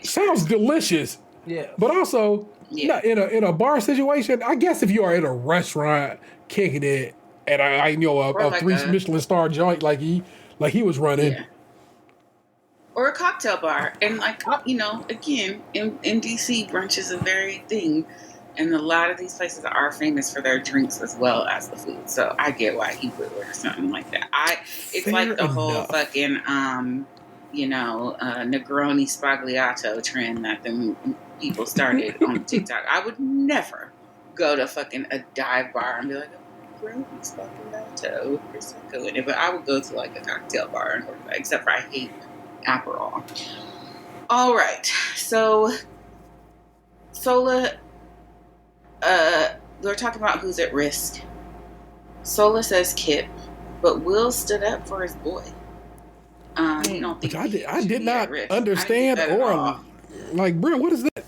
Sounds delicious. Yeah, but also in a bar situation. I guess if you are in a restaurant kicking it at a like 3 Michelin star joint like he was running, or a cocktail bar, and again in DC, brunch is a very thing, and a lot of these places are famous for their drinks as well as the food. So I get why he would order something like that. It's Fair like the enough. whole fucking Negroni Spagliato trend that the people started on TikTok. I would never go to fucking a dive bar and be like, Negroni Spagliato, Prosecco in it. But I would go to like a cocktail bar and order that, except for I hate Aperol. All right. So, Sola, we're talking about who's at risk. Sola says Kip, but Will stood up for his boy. You don't think I did not understand or like, bro, what is that?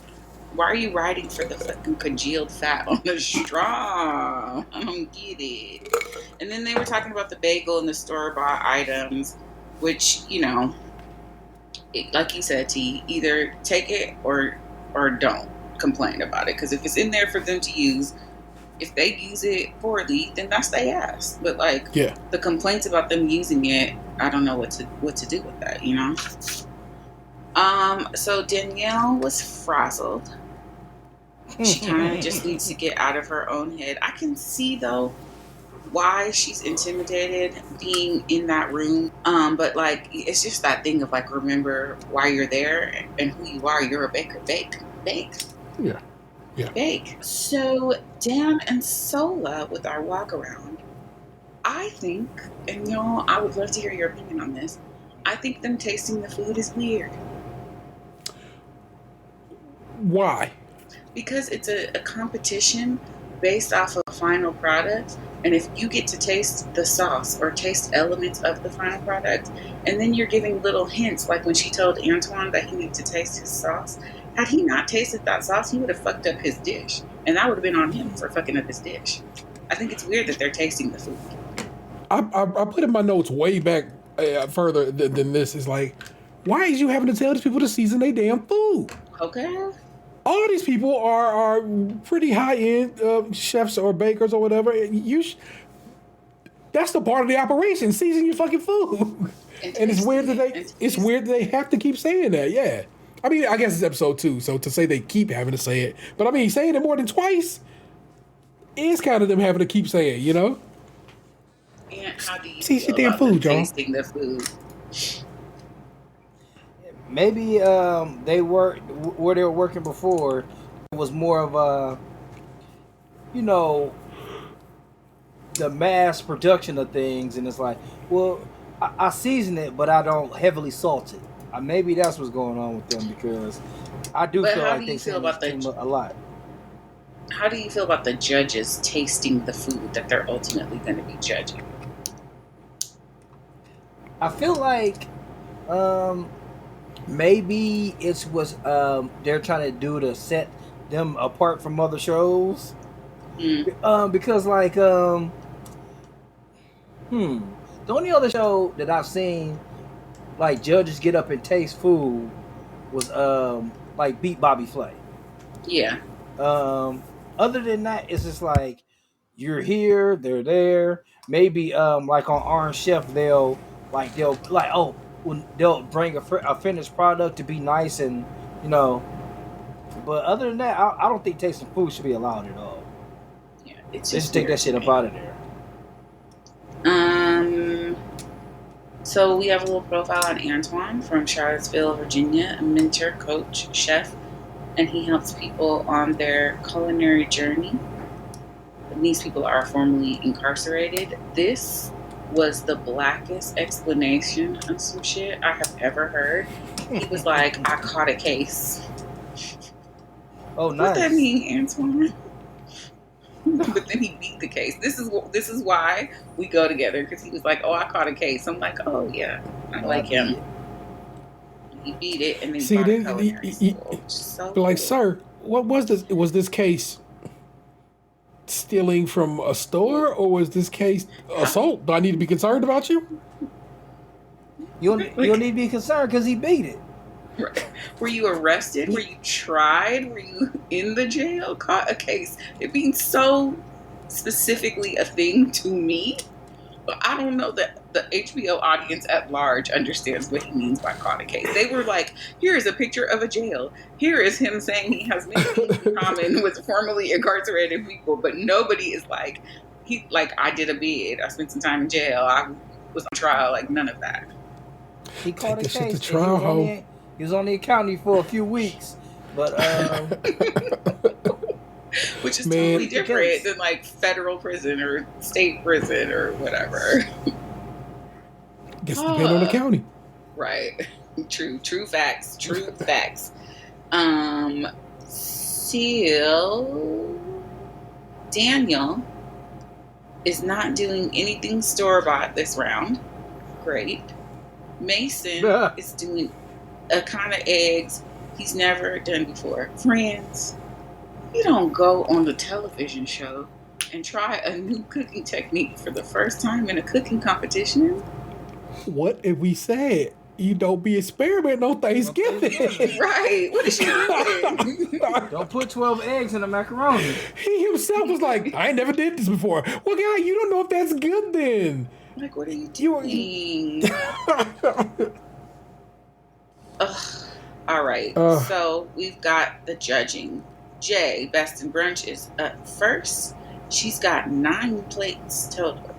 Why are you riding for the fucking congealed fat on the straw? I don't get it. And then they were talking about the bagel and the store-bought items, which, like you said, T, either take it or don't complain about it. Because if it's in there for them to use, if they use it poorly, then that's their ass. But the complaints about them using it, I don't know what to do with that, So Danielle was frazzled. She kind of just needs to get out of her own head. I can see though why she's intimidated being in that room. But it's just that thing of remember why you're there and who you are. You're a baker. Bake. Yeah. Bake. So Dan and Sola with our walk around, I think, and y'all, I would love to hear your opinion on this. I think them tasting the food is weird. Why? Because it's a competition based off of a final product, and if you get to taste the sauce or taste elements of the final product, and then you're giving little hints, like when she told Antoine that he needed to taste his sauce, had he not tasted that sauce, he would have fucked up his dish, and that would have been on him for fucking up his dish. I think it's weird that they're tasting the food. I put in my notes way back further than this is like, why is you having to tell these people to season their damn food? Okay. All these people are pretty high end chefs or bakers or whatever. That's the part of the operation. Season your fucking food. And it's weird that they have to keep saying that. Yeah. I mean, I guess it's episode 2, so to say they keep having to say it, but I mean, saying it more than twice is kind of them having to keep saying, you know. And how do you Season feel your damn about them food, y'all. tasting the food? Maybe they were where they were working before. It was more of a, you know, the mass production of things, and it's like, well, I season it, but I don't heavily salt it. Maybe that's what's going on with them, because I do But feel how like do they you feel say about a lot. How do you feel about the judges tasting the food that they're ultimately going to be judging? I feel like maybe it was they're trying to do to set them apart from other shows. Because like the only other show that I've seen like judges get up and taste food was like Beat Bobby Flay. Yeah. Other than that, it's just like you're here, they're there. Maybe like on Orange Chef, they'll bring a finished product to be nice, and you know. But other than that, I don't think tasting food should be allowed at all. Yeah, it's Just take that shit up out of there. So we have a little profile on Antoine from Charlottesville, Virginia, a mentor, coach, chef, and he helps people on their culinary journey. And these people are formerly incarcerated. This was the blackest explanation of some shit I have ever heard. He was like, I caught a case. Oh, nice. What that mean, Antoine? But then he beat the case. This is why we go together, because he was like, "Oh, I caught a case." I'm like, "Oh yeah, I like him." He beat it, and then See, bought a then culinary school. So but like, cool. sir, what was this? Was this case stealing from a store, or was this case assault? Do I need to be concerned about you? You don't need to be concerned because he beat it. Were you arrested? Were you tried? Were you in the jail? Caught a case? It being so specifically a thing to me, but I don't know that the HBO audience at large understands what he means by caught a case. They were like, here is a picture of a jail. Here is him saying he has many things in common with formerly incarcerated people, but nobody is like, I did a bid. I spent some time in jail. I was on trial. Like, none of that. He caught a Take this shit case. to trial, He was only in county for a few weeks, but which is totally different than like federal prison or state prison or whatever. Guess depend on the county. Right. True facts. Seal Daniel is not doing anything store-bought this round. Great. Mason is doing a kind of eggs he's never done before. Friends, you don't go on the television show and try a new cooking technique for the first time in a cooking competition. What if we said you don't be experimenting on Thanksgiving? Right. What is she doing? Don't put 12 eggs in a macaroni. He himself was like, I ain't never did this before. Well, guy, you don't know if that's good then. Like, what are you doing? All right. So we've got the judging. Jay, Best in Brunch, is up first. She's got 9 plates total.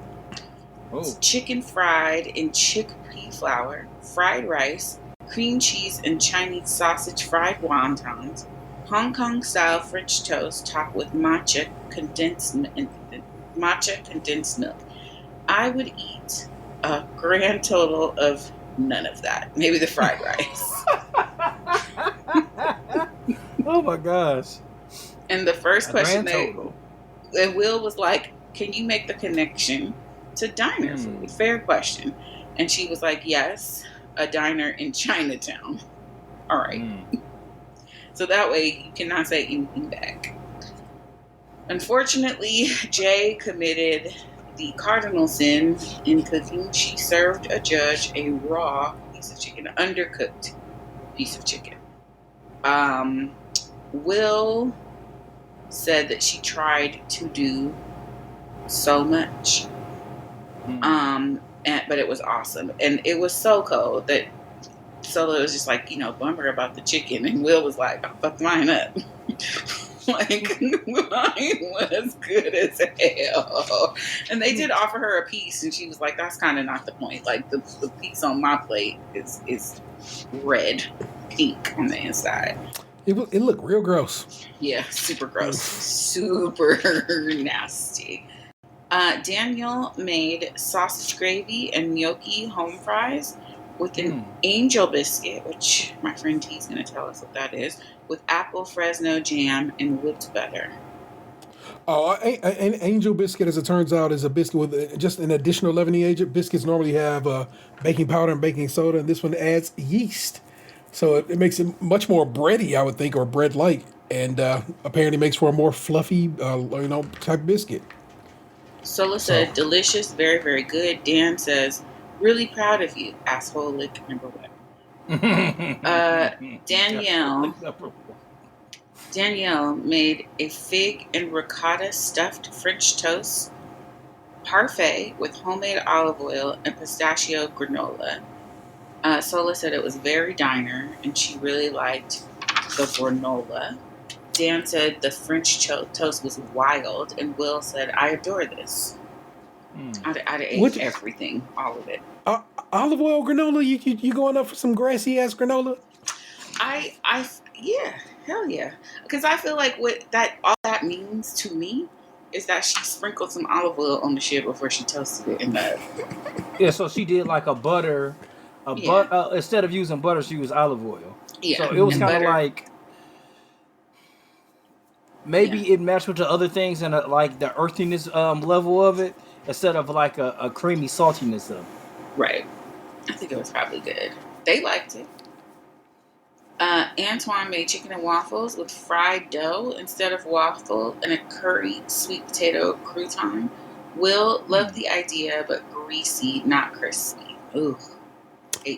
It's chicken fried in chickpea flour, fried rice, cream cheese and Chinese sausage fried wontons, Hong Kong style French toast topped with matcha condensed milk. I would eat a grand total of none of that. Maybe the fried rice. Oh my gosh. And the first question Will was like, can you make the connection to diner food? Fair question. And she was like, yes, a diner in Chinatown. All right. So that way you cannot say anything back. Unfortunately, Jay committed the cardinal sin in cooking, she served a judge a raw piece of chicken, an undercooked piece of chicken. Will said that she tried to do so much, but it was awesome, and it was so cold that Solo was just like, bummer about the chicken, and Will was like, I fucked mine up. Like, mine was good as hell. And they did offer her a piece, and she was like, that's kind of not the point. Like, the piece on my plate is red, pink on the inside. It looked real gross. Yeah, super gross. Super nasty. Daniel made sausage gravy and gnocchi home fries with an angel biscuit, which my friend T is going to tell us what that is, with apple Fresno jam and whipped butter. Oh, an angel biscuit, as it turns out, is a biscuit with just an additional leavening agent. Biscuits normally have baking powder and baking soda, and this one adds yeast. So it makes it much more bready, I would think, or bread-like, and apparently makes for a more fluffy, type biscuit. Sola said, delicious, very, very good. Dan says, really proud of you, asshole lick number one. Danielle made a fig and ricotta stuffed French toast parfait with homemade olive oil and pistachio granola. Sola said it was very diner, and she really liked the granola. Dan said the French toast was wild, and Will said, I adore this. I'd ate everything, all of it. Olive oil granola? You going up for some grassy ass granola? Yeah, hell yeah. Because I feel like all that means to me is that she sprinkled some olive oil on the shit before she toasted it in the oven. Yeah, so she did like a butter. Instead of using butter, she used olive oil. Yeah, so it was kind of like maybe it matched with the other things and like the earthiness level of it instead of like a creamy saltiness of it. Right. I think it was probably good. They liked it. Antoine made chicken and waffles with fried dough instead of waffle and a curried sweet potato crouton. Will loved the idea, but greasy, not crispy. Ooh.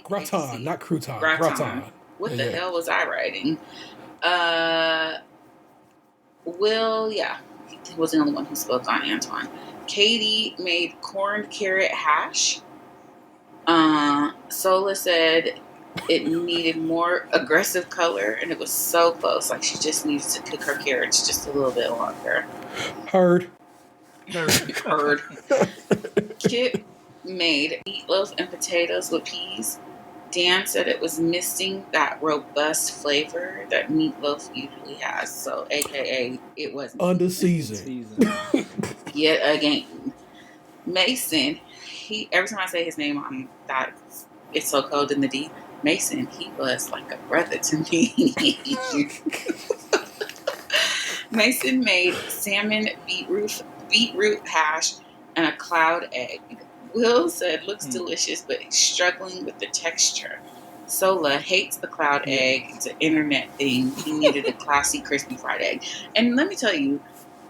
Gratin, not crouton. Gratin. What the hell was I writing? Will, he was the only one who spoke on Antoine. Katie made corned carrot hash. Sola said it needed more aggressive color, and it was so close. Like, she just needed to cook her carrots just a little bit longer. Heard. Kip made meatloaf and potatoes with peas. Dan said it was missing that robust flavor that meatloaf usually has. So, AKA, it wasn't under seasoned. Yet again. Mason, every time I say his name, I'm that it's so cold in the D. Mason, he was like a brother to me. Mason made salmon beetroot hash and a cloud egg. Will said looks delicious, but he's struggling with the texture. Sola hates the cloud egg. It's an internet thing. He needed a classy, crispy fried egg. And let me tell you,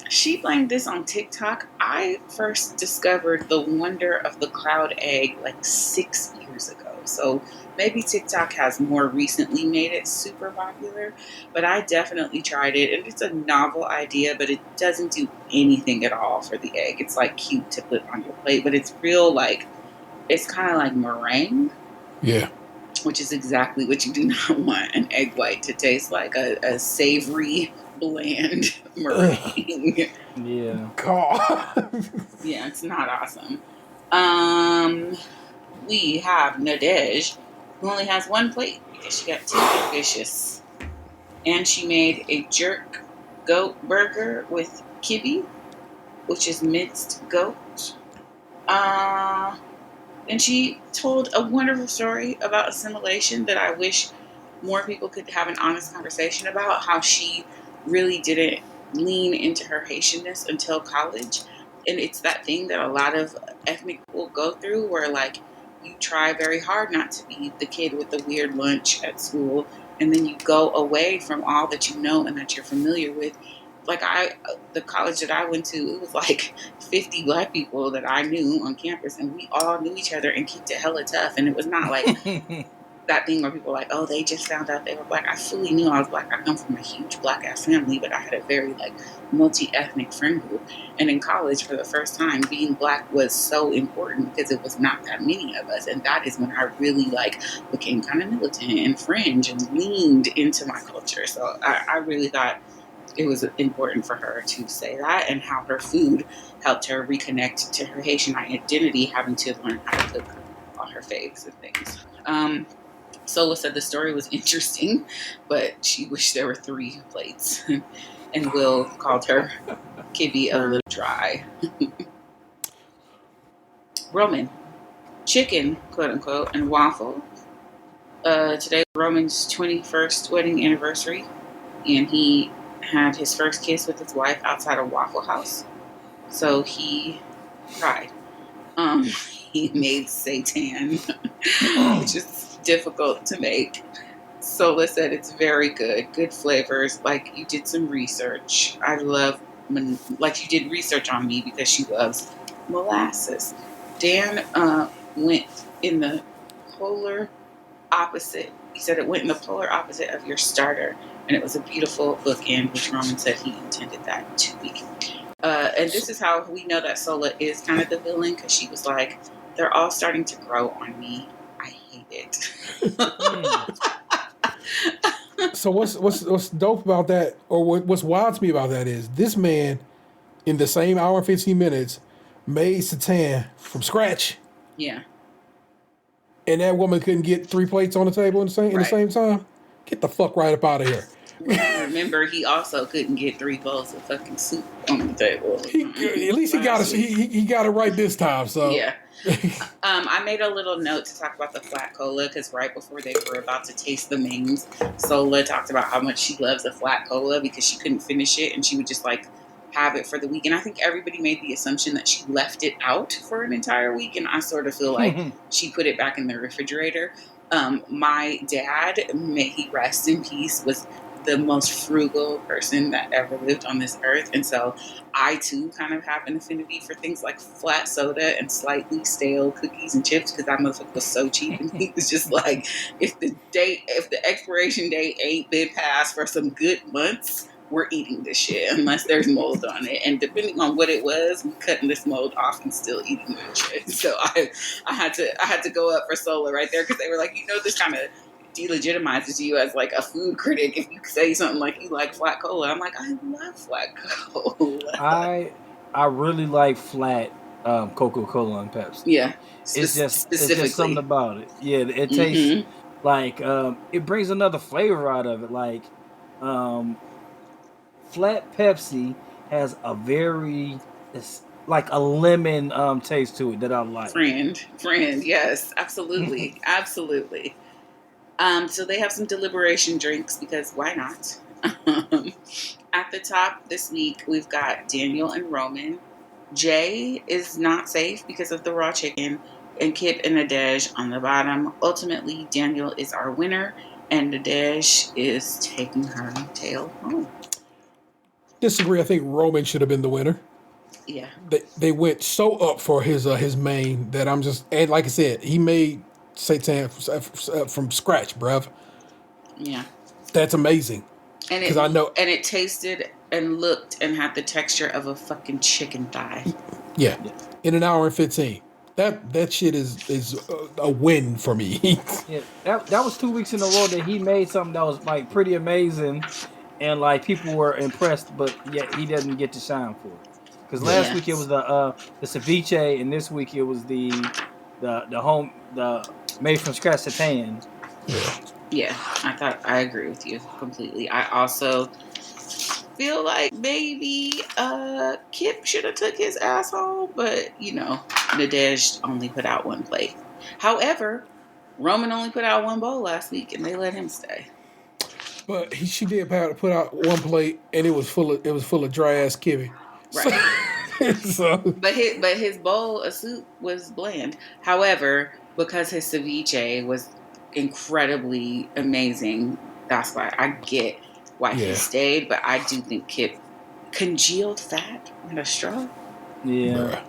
she blamed this on TikTok. I first discovered the wonder of the cloud egg like 6 years ago. So maybe TikTok has more recently made it super popular, but I definitely tried it, and it's a novel idea, but it doesn't do anything at all for the egg. It's like cute to put on your plate, but it's real it's kind of like meringue. Yeah. Which is exactly what you do not want an egg white to taste like, a savory, bland meringue. Yeah. God. Yeah, it's not awesome. We have Nadej, who only has one plate because she got too ambitious. And she made a jerk goat burger with kibbeh, which is minced goat. And she told a wonderful story about assimilation that I wish more people could have an honest conversation about, how she really didn't lean into her Haitianness until college. And it's that thing that a lot of ethnic people go through where, like, you try very hard not to be the kid with the weird lunch at school, and then you go away from all that you know and that you're familiar with, the college that I went to, it was like 50 black people that I knew on campus, and we all knew each other and kicked it hella tough. And it was not like that thing where people were like, oh, they just found out they were black. I fully knew I was black. I come from a huge black ass family, but I had a very like multi-ethnic friend group. And in college, for the first time, being black was so important because it was not that many of us. And that is when I really like became kind of militant and fringe and leaned into my culture. So I really thought it was important for her to say that, and how her food helped her reconnect to her Haitian identity, having to learn how to cook all her faves and things. Sola said the story was interesting, but she wished there were 3 plates. And Will called her Kibby a little dry. Roman, chicken, quote unquote, and waffle. Today was Roman's 21st wedding anniversary, and he had his first kiss with his wife outside a Waffle House. So he cried. He made seitan, which is difficult to make. Sola said it's very good. Good flavors. Like, you did some research. I love, like, you did research on me because she loves molasses. Dan went in the polar opposite. He said it went in the polar opposite of your starter, and it was a beautiful bookend, which Roman said he intended that to be. And this is how we know that Sola is kind of the villain, because she was like, they're all starting to grow on me. I hate it. So what's dope about that, or what's wild to me about that, is this man, in the same hour and 15 minutes, made seitan from scratch. Yeah. And that woman couldn't get 3 plates on the table in the same time? Get the fuck right up out of here. Remember, he also couldn't get 3 bowls of fucking soup on the table. At least he got it right this time. So yeah. I made a little note to talk about the flat cola, because right before they were about to taste the mains, Sola talked about how much she loves the flat cola because she couldn't finish it, and she would just like have it for the week. And I think everybody made the assumption that she left it out for an entire week, and I sort of feel like she put it back in the refrigerator. My dad, may he rest in peace, was the most frugal person that ever lived on this earth. And so I too kind of have an affinity for things like flat soda and slightly stale cookies and chips, because that motherfucker was so cheap. And he was just like, if the expiration date ain't been passed for some good months, we're eating this shit unless there's mold on it. And depending on what it was, we're cutting this mold off and still eating the shit. So I had to go up for Sola right there, because they were like, this kind of delegitimizes you as like a food critic if you say something like you like flat cola. I'm like, I love flat cola. I really like flat Coca-Cola and Pepsi. Yeah, it's just something about it. Yeah, it tastes like it brings another flavor out of it. Like flat Pepsi has a very, it's like a lemon taste to it that I like. Friend, yes, absolutely, absolutely. So they have some deliberation drinks, because why not? At the top this week, we've got Daniel and Roman. Jay is not safe because of the raw chicken, and Kip and Nadej on the bottom. Ultimately, Daniel is our winner, and Nadej is taking her tail home. Disagree. I think Roman should have been the winner. Yeah. They went so up for his main that I'm just, and like I said, he made seitan from scratch, bruv. Yeah. That's amazing. Because I know, and it tasted and looked and had the texture of a fucking chicken thigh. Yeah. In an hour and 15. That shit is a win for me. Yeah, that was 2 weeks in a row that he made something that was like pretty amazing, and like people were impressed, but yet he doesn't get to shine for it. Because last week it was the ceviche, and this week it was the made from scratch seitan. Yeah, I agree with you completely. I also feel like maybe Kip should have took his ass home, but Nadej only put out 1 plate. However, Roman only put out 1 bowl last week, and they let him stay. But she did put out 1 plate, and it was full of dry ass kibbe. Right. So. But his bowl of soup was bland. However, because his ceviche was incredibly amazing, that's why I get why he stayed. But I do think Kip congealed fat in a straw. Yeah.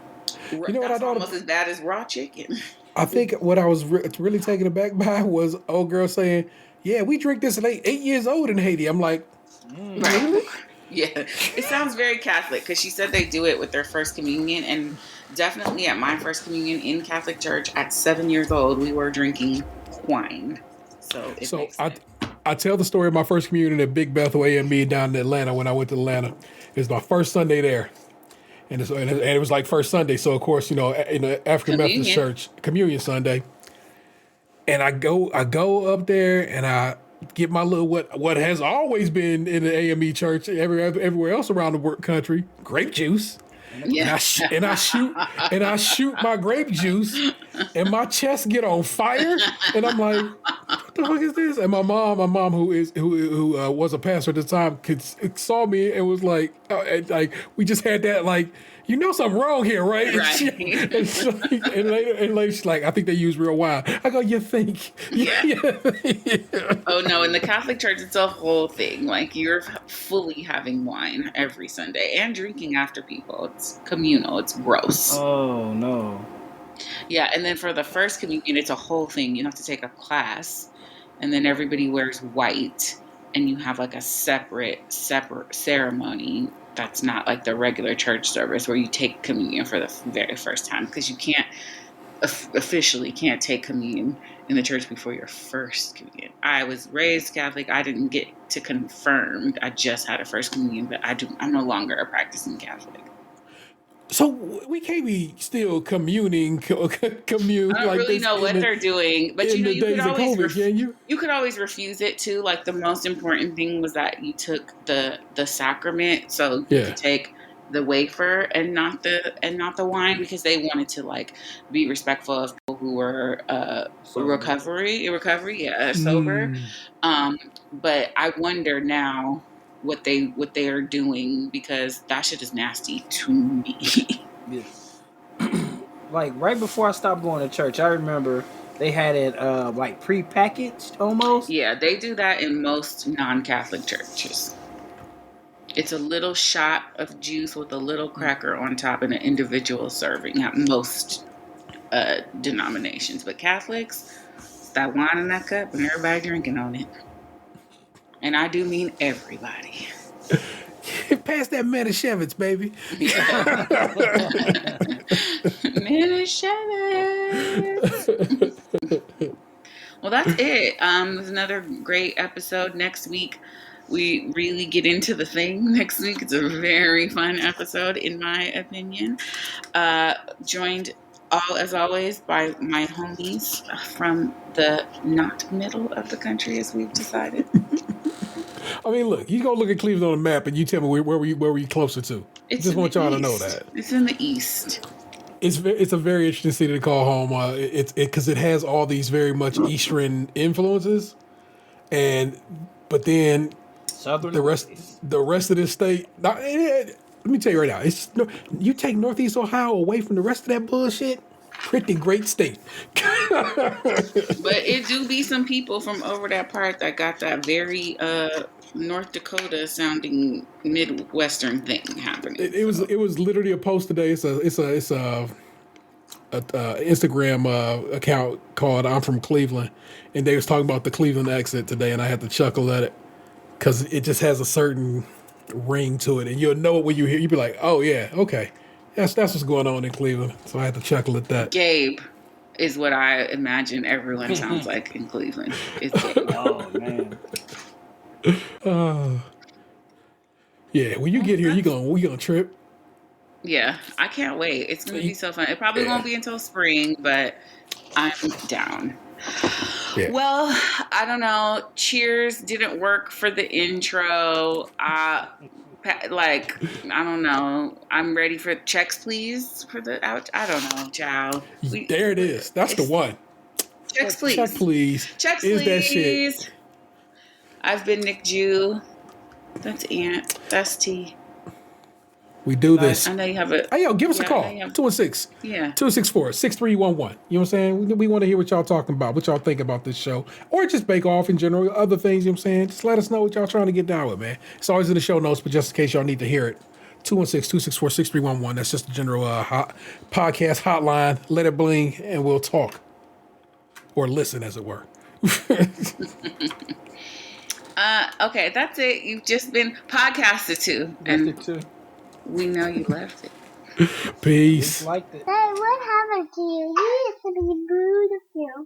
You know what I That's thought? almost as bad as raw chicken. I think what I was really taken aback by was old girl saying, "Yeah, we drink this at 8 years old in Haiti." I'm like, Right. really? Yeah, it sounds very Catholic because she said they do it with their first communion, and definitely at my first communion in Catholic church at 7 years old, we were drinking wine. So it So makes I sense. I tell the story of my first communion at Big Bethel AME down in Atlanta when I went to Atlanta. It was my first Sunday there. And it was like first Sunday. So, of course, in the African Methodist Communion. Church, Communion Sunday. And I go up there and I get my little, what has always been in the AME church everywhere else around the country, grape juice. And Yeah. I shoot my grape juice, and my chest get on fire, and I'm like, "What the fuck is this?" And my mom, who was a pastor at the time, saw me and was like, and like we just had that like, something wrong here, right? Right. And later she's like, "I think they use real wine." I go, "You think?" Yeah. Oh no, in the Catholic Church, it's a whole thing. Like you're fully having wine every Sunday and drinking after people. It's communal. It's gross. Oh no. Yeah, and then for the first communion, it's a whole thing. You have to take a class, and then everybody wears white, and you have like a separate ceremony. That's not like the regular church service where you take communion for the very first time, because you can't officially can't take communion in the church before your first communion. I was raised Catholic. I didn't get to confirmed. I just had a first communion, but I'm no longer a practicing Catholic. So we can't be still commune I don't like really this know what they're doing, but in the you could days of always COVID, can you? you could always refuse it too. Like the most important thing was that you took the sacrament, so you Yeah. could take the wafer and not the wine, because they wanted to like be respectful of people who were recovery, sober. But I wonder now what they are doing, because that shit is nasty to me. Yeah. Like right before I stopped going to church, I remember they had it like pre-packaged almost. Yeah, they do that in most non-Catholic churches. It's a little shot of juice with a little cracker on top and an individual serving at most denominations. But Catholics, it's that wine in that cup and everybody drinking on it. And I do mean everybody. Pass that Manischewitz, baby. Manischewitz. Well, that's it. It was another great episode. Next week, we really get into the thing. Next week, it's a very fun episode, in my opinion. Joined, as always, by my homies from the not middle of the country, as we've decided. I mean, look, you go look at Cleveland on the map and you tell me where we closer to. It's Just in want the y'all to east. know that. It's in the east. It's a very interesting city to call home. Because it has all these very much Eastern influences, but then Southern the rest of the state. Let me tell you right now, you take Northeast Ohio away from the rest of that bullshit. Pretty great state. But it do be some people from over that part that got that very North Dakota sounding Midwestern thing happening. It was literally a post today. It's a Instagram account called "I'm from Cleveland," and they was talking about the Cleveland accent today, and I had to chuckle at it because it just has a certain ring to it, and you'll know it when you hear. You'll be like, "Oh yeah, okay, that's what's going on in Cleveland." So I had to chuckle at that. Gabe is what I imagine everyone sounds like in Cleveland. It's Gabe. Oh man. Yeah, when you get here, we gonna trip. Yeah, I can't wait. It's going to be so fun. It probably won't be until spring, but I'm down. Yeah. Well, I don't know. Cheers didn't work for the intro. I don't know. I'm ready for checks, please, for the out. I don't know, child. There it is. That's the one. Checks, please. Check, please. Checks, is please. That shit. I've been Nick Jew. That's Ant. That's T. We do this. I know you have a. Hey, yo, give us a Yeah, call. I know you have- 216. Yeah. 264-6311. You know what I'm saying? We want to hear what y'all talking about, what y'all think about this show, or just Bake Off in general, other things, you know what I'm saying? Just let us know what y'all trying to get down with, man. It's always in the show notes, but just in case y'all need to hear it 216-264-6311. That's just the general podcast hotline. Let it bling, and we'll talk. Or listen, as it were. Okay, that's it. You've just been podcasted to. Left it too. We know you left it. Peace. Just liked it. Hey, what happened to you? You used to be beautiful.